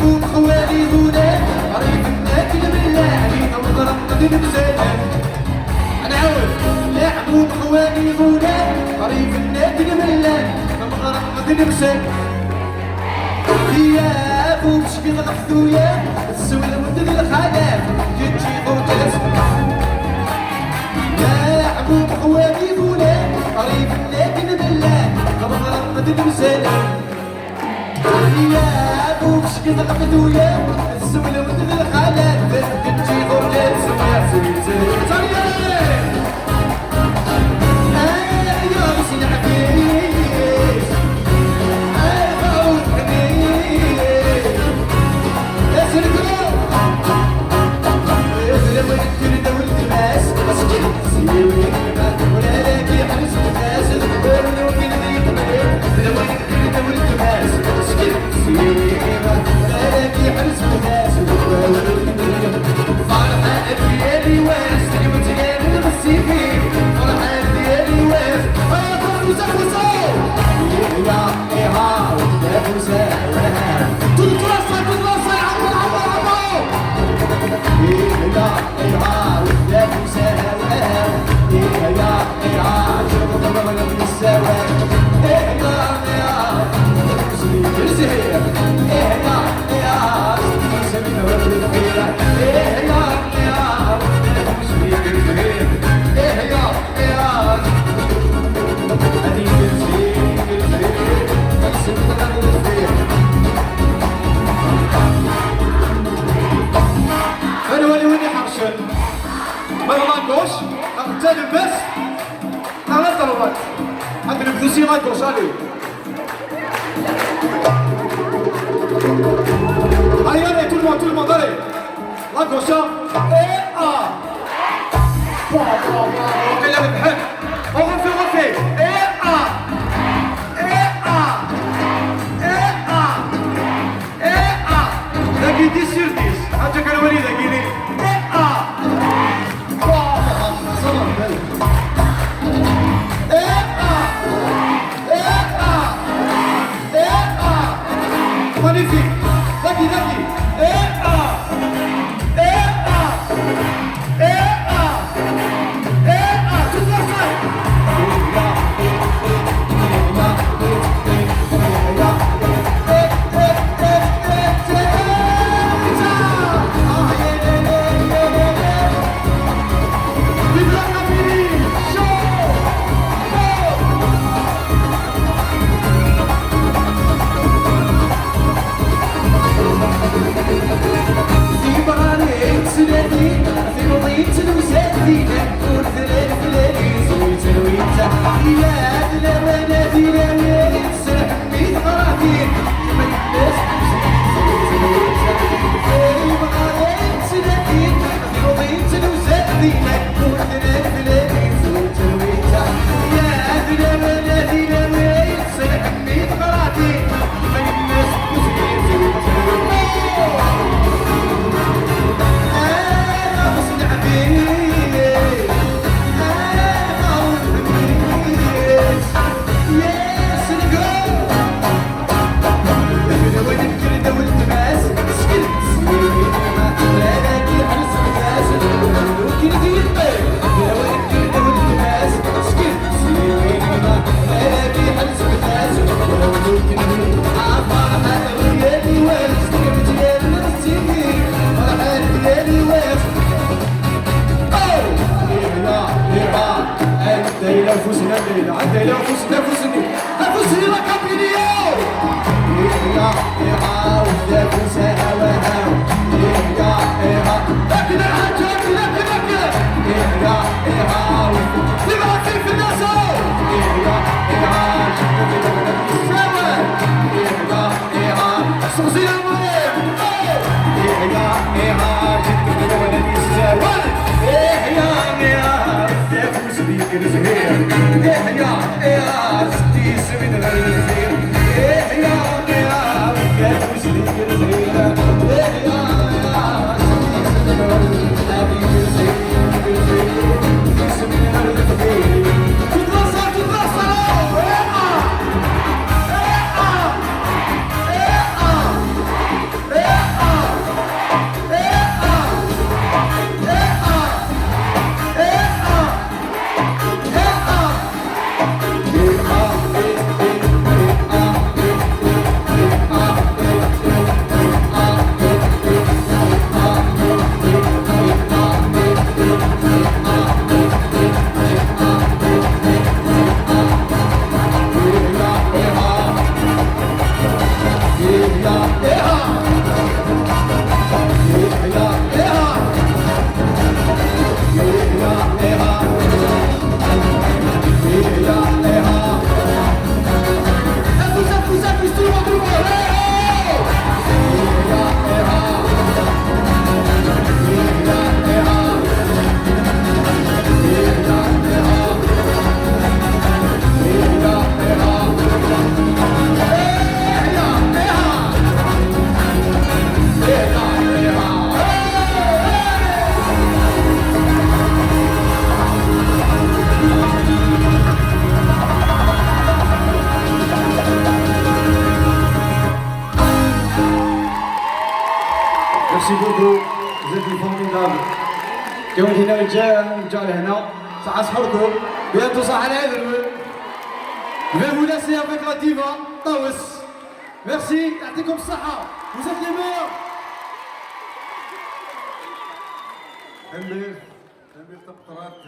لعبوا بخوالي ذولا عريف الناكل بالله نظرة قدر بزينة نعاود لعبوا بخوالي ذولا عريف الناكل بالله نظرة قدر بزينة ثياب وبشكل غفويا السوية ودد الخلاف جيتشي غوتاس لعبوا بخوالي ذولا عريف الناكل بالله نظرة قدر بزينة ثياب وبشكل غفويا السوية ودد الخلاف جيتشي غوتاس يا سيدي Allez, allez, tout le monde, allez. La gauche, et A. Ok, allez, bhek. On refait. Et A. Et A. Et A. Et A. Daqui 10 sur 10. Hatta kan wali daqui. Et A. Magnifique. Daqui. Et A. Et A. Et A. Et A. Toute la salle. Yes. ميرسي بوكو زيتي فورميدابل. كون هنا رجال هنا صح صحابكم بيانتو صح على هذا. Je vais vous laisser avec la diva Tawes. Merci, يعطيكم الصحة. Vous êtes les meilleurs. امير تبقرات